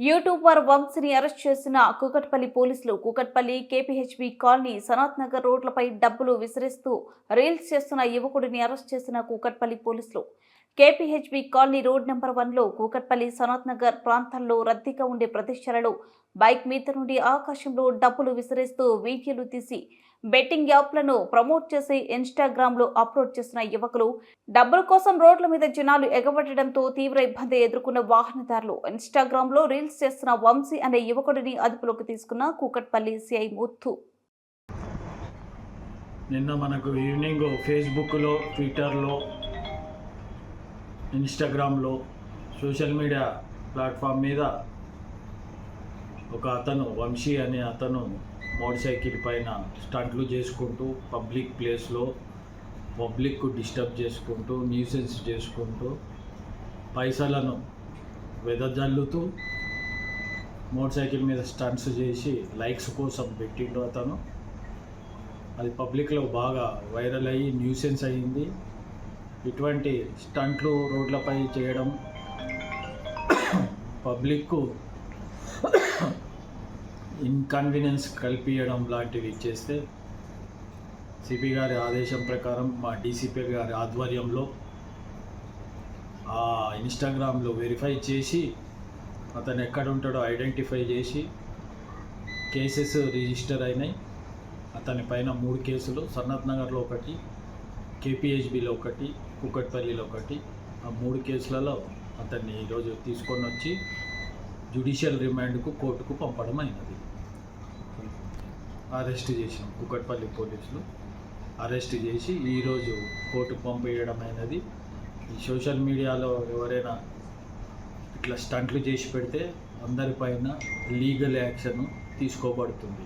YouTuber వంశీని arrest చేసిన కూకట్పల్లి పోలీసులు కూకట్పల్లి కేపీహెచ్బీ కాలనీ సనత్ నగర్ రోడ్లపై డబ్బులు విసిరిస్తూ రీల్స్ చేస్తున్న యువకుడిని అరెస్ట్ చేసిన కూకట్పల్లి పోలీసులు కేపీహెచ్బీ కాలనీ రోడ్ నెంబర్ 1లో కూకట్పల్లి సనత్ నగర్ ప్రాంతాల్లో రద్దీగా ఉండే ప్రదేశాలలో బైక్ మీద నుండి ఆకాశంలో డబ్బులు విసిరేస్తూ వీడియోలు తీసి బెట్టింగ్ యాప్లను ప్రమోట్ చేసి ఇన్స్టాగ్రామ్లో అప్లోడ్ చేసిన యువకులు డబ్బుల కోసం రోడ్ల మీద జనాలు ఎగబడడంతో తీవ్ర ఇబ్బంది ఎదుర్కొన్న వాహనదారులు ఇన్స్టాగ్రామ్లో రీల్స్ చేస్తున్న వంశీ అనే యువకుడిని అదుపులోకి తీసుకున్న కూకట్పల్లి సిఐ ముత్తు. నిన్న మనకు ఈవినింగ్ ఫేస్బుక్లో, ట్విట్టర్లో, ఇన్స్టాగ్రామ్లో, సోషల్ మీడియా ప్లాట్ఫామ్ మీద ఒక అతను వంశీ అనే అతను మోటార్ సైకిల్ పైన స్టంట్లు చేసుకుంటూ పబ్లిక్ ప్లేస్లో పబ్లిక్ డిస్టర్బ్ చేసుకుంటూ న్యూసెన్స్ చేసుకుంటూ పైసలను వెదజల్లుతూ మోటార్ సైకిల్ మీద స్టంట్స్ చేసి లైక్స్ కోసం పెట్టిండు అతను. అది పబ్లిక్లో బాగా వైరల్ అయ్యి న్యూసెన్స్ అయ్యింది. ఇటువంటి స్టంట్లు రోడ్లపై చేయడం, పబ్లిక్కు ఇన్కన్వీనియన్స్ కల్పించడం లాంటివి చేస్తే సిపి గారి ఆదేశం ప్రకారం మా డీసీపీ గారి ఆధ్వర్యంలో ఆ ఇన్స్టాగ్రామ్లో వెరిఫై చేసి అతను ఎక్కడ ఉంటాడో ఐడెంటిఫై చేసి కేసెస్ రిజిస్టర్ అయినాయి. అతని పైన 3 కేసులు, సనత్ నగర్లో 1, కేపీహెచ్బీలో 1, కూకట్పల్లిలో 1. ఆ 3 కేసులలో అతన్ని ఈరోజు తీసుకొని వచ్చి జ్యుడిషియల్ రిమాండ్కు కోర్టుకు పంపడం అయినది. అరెస్ట్ చేసాం, కూకట్పల్లి పోలీసులు అరెస్ట్ చేసి ఈరోజు కోర్టుకు పంపేయడం అయినది. ఈ సోషల్ మీడియాలో ఎవరైనా ఇట్లా స్టంట్లు చేసి పెడితే అందరిపైన లీగల్ యాక్షన్ తీసుకోబడుతుంది.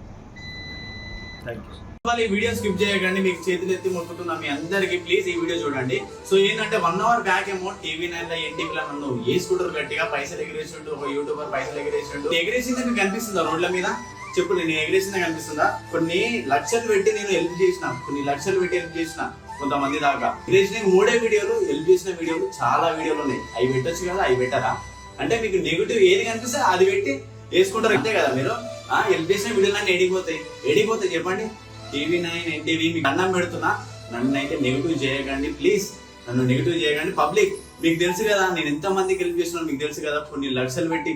Thank you. ఈ వీడియో స్కిప్ చేయకండి, మీకు చేతులు ఎత్తి మొక్కుతున్నా మీ అందరికి. ప్లీజ్ ఈ వీడియో చూడండి. సో ఏంటంటే 1 అవర్ బ్యాక్ ఏమో టీవీ9 ఎన్టీవీలో నన్ను ఏ స్కూటర్ గట్టిగా పైసలు ఎగిరేసినట్టు ఒక యూట్యూబర్ పైసలు ఎగిరేసినట్టు ఎగిరేసింది మీకు కనిపిస్తుందా? రోడ్ల మీద చెప్పు, నేను ఎగిరేసిందా కనిపిస్తుందా? కొన్ని లక్షలు పెట్టి నేను హెల్ప్ చేసిన, కొన్ని లక్షలు పెట్టి హెల్ప్ చేసిన కొంతమంది దాకా. ఎగిరేసిన 3 వీడియోలు, హెల్ప్ చేసిన వీడియోలు చాలా వీడియోలు ఉన్నాయి. అవి పెట్టొచ్చు కదా, అవి పెట్టారా? అంటే మీకు నెగిటివ్ ఏది కనిపిస్తే అది పెట్టి వేసుకుంటారు అంతే కదా మీరు. హెల్ప్ చేసిన వీడియోలు అన్నీ ఎడిగిపోతాయి చెప్పండి. టీవీ9 ఎన్టీవీ మీకు అన్నం పెడుతున్నా, నన్ను అయితే నెగిటివ్ చేయకండి ప్లీజ్, నన్ను నెగిటివ్ చేయకండి. పబ్లిక్ మీకు తెలుసు కదా నేను ఎంత మందికి హెల్ప్ చేస్తున్నాను, మీకు తెలుసు కదా. కొన్ని లక్షలు పెట్టి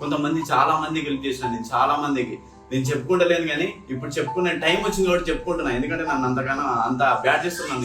కొంతమంది చాలా మందికి హెల్ప్ చేసినాను. నేను చాలా మందికి నేను చెప్పుకుంటలేను, కానీ ఇప్పుడు చెప్పుకునే టైం వచ్చింది కాబట్టి చెప్పుకుంటున్నా. ఎందుకంటే నన్ను అంత బ్యాడ్ చేస్తున్నాను.